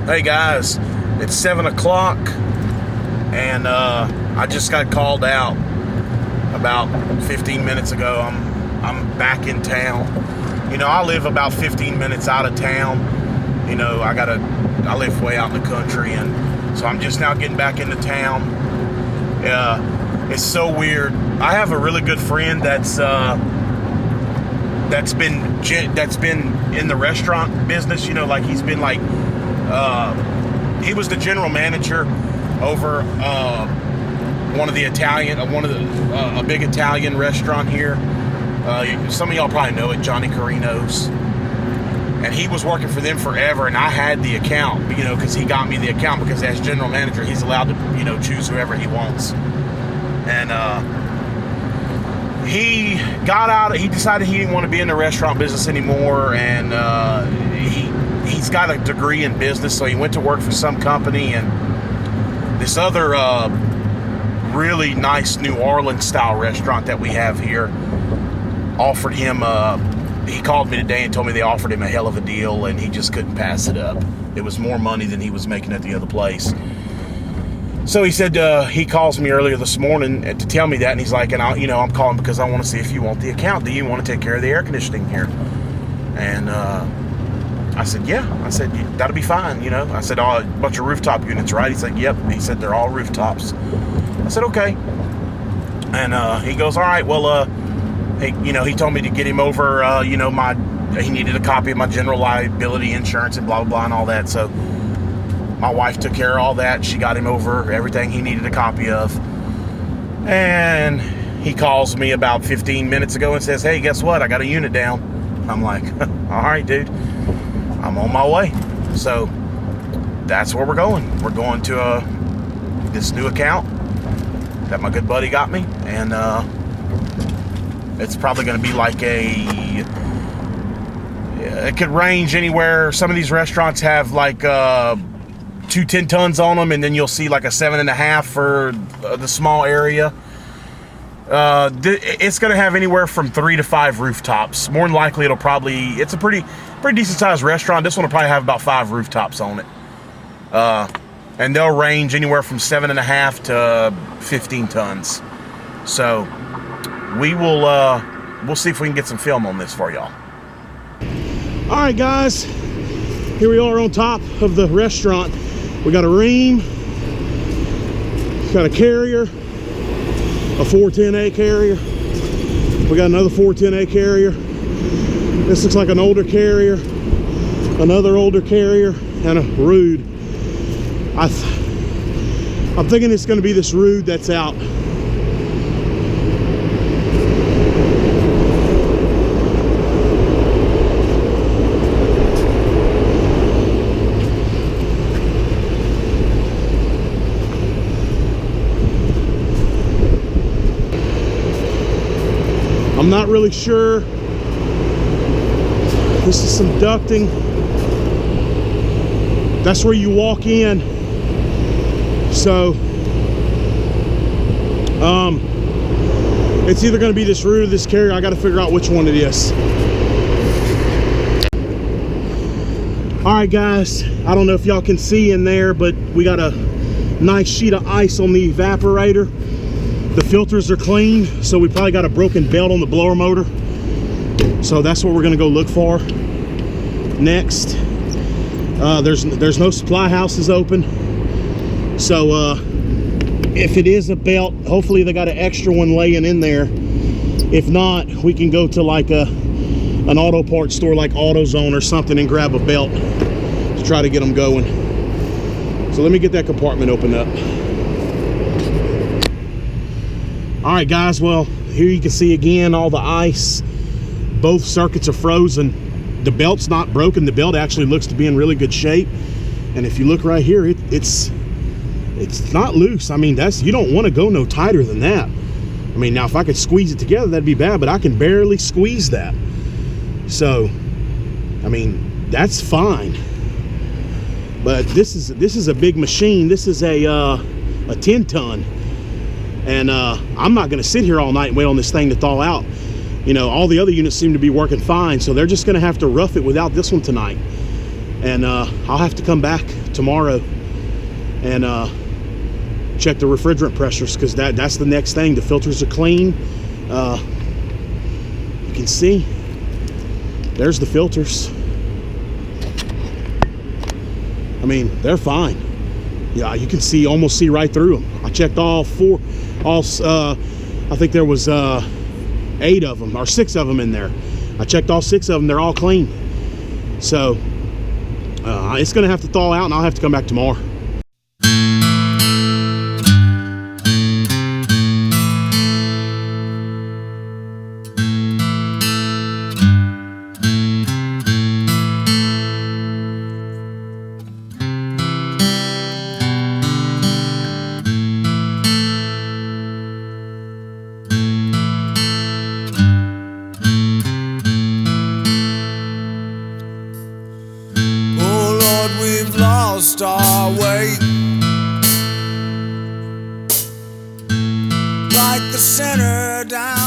Hey guys, it's 7 o'clock and I just got called out about 15 minutes ago. I'm back in town. You know, I live about 15 minutes out of town. You know, I live way out in the country, and so I'm just now getting back into town. It's so weird. I have a really good friend that's been in the restaurant business. You know, like he's been like he was the general manager over a big Italian restaurant here. Some of y'all probably know it, Johnny Carino's. And he was working for them forever, and I had the account, you know, because he got me the account, because as general manager, he's allowed to, you know, choose whoever he wants. And he got out. He decided he didn't want to be in the restaurant business anymore, and he's got a degree in business, so he went to work for some company, and this other really nice New Orleans style restaurant that we have here offered him he called me today and told me they offered him a hell of a deal, and he just couldn't pass it up. It was more money than he was making at the other place. So he said he calls me earlier this morning to tell me that, and he's like, and I'm calling because I want to see if you want the account. Do you want to take care of the air conditioning here? And I said, yeah. I said, that'll be fine, you know. I said, oh, a bunch of rooftop units, right? He's like, yep. He said, they're all rooftops. I said, okay. And he goes, all right, well, he told me to get him over, he needed a copy of my general liability insurance and blah, blah, blah, and all that. So my wife took care of all that. She got him over everything he needed a copy of. And he calls me about 15 minutes ago and says, hey, guess what? I got a unit down. I'm like, all right, dude, I'm on my way. So that's where we're going. We're going to this new account that my good buddy got me. And it's probably going to be like it could range anywhere. Some of these restaurants have like 2 10 tons on them, and then you'll see like a 7.5 for the small area. It's going to have anywhere from 3 to 5 rooftops. More than likely, it's a pretty decent sized restaurant. This one will probably have about 5 rooftops on it. And they'll range anywhere from 7.5 to 15 tons. So we'll see if we can get some film on this for y'all. All right, guys, here we are on top of the restaurant. We got a ream, got a carrier, a 410A carrier. We got another 410A carrier. This looks like an older carrier, another older carrier, and a Rude. I'm thinking it's going to be this Rude that's out. I'm not really sure. This is some ducting. That's where you walk in. So it's either going to be this Rude or this carrier. I got to figure out which one it is. All right, guys, I don't know if y'all can see in there, but we got a nice sheet of ice on the evaporator. The filters are clean, so we probably got a broken belt on the blower motor. So that's what we're gonna go look for next. There's no supply houses open. So if it is a belt, hopefully they got an extra one laying in there. If not, we can go to like an auto parts store like AutoZone or something and grab a belt to try to get them going. So let me get that compartment opened up. All right, guys, well, here you can see again all the ice. Both circuits are frozen. The belt's not broken. The belt actually looks to be in really good shape. And if you look right here, it's not loose. I mean, you don't want to go no tighter than that. I mean, now if I could squeeze it together, that'd be bad, but I can barely squeeze that. So, I mean, that's fine. But this is a big machine. This is a 10 ton. And I'm not going to sit here all night and wait on this thing to thaw out. You know, all the other units seem to be working fine, so they're just going to have to rough it without this one tonight. And I'll have to come back tomorrow and check the refrigerant pressures, because that's the next thing. The filters are clean. You can see there's the filters. I mean, they're fine. Yeah, you can almost see right through them. I checked all four. I think there was 8 of them or 6 of them in there. I checked all 6 of them. They're all clean. So it's going to have to thaw out, and I'll have to come back tomorrow. Lost our way, like the sinner down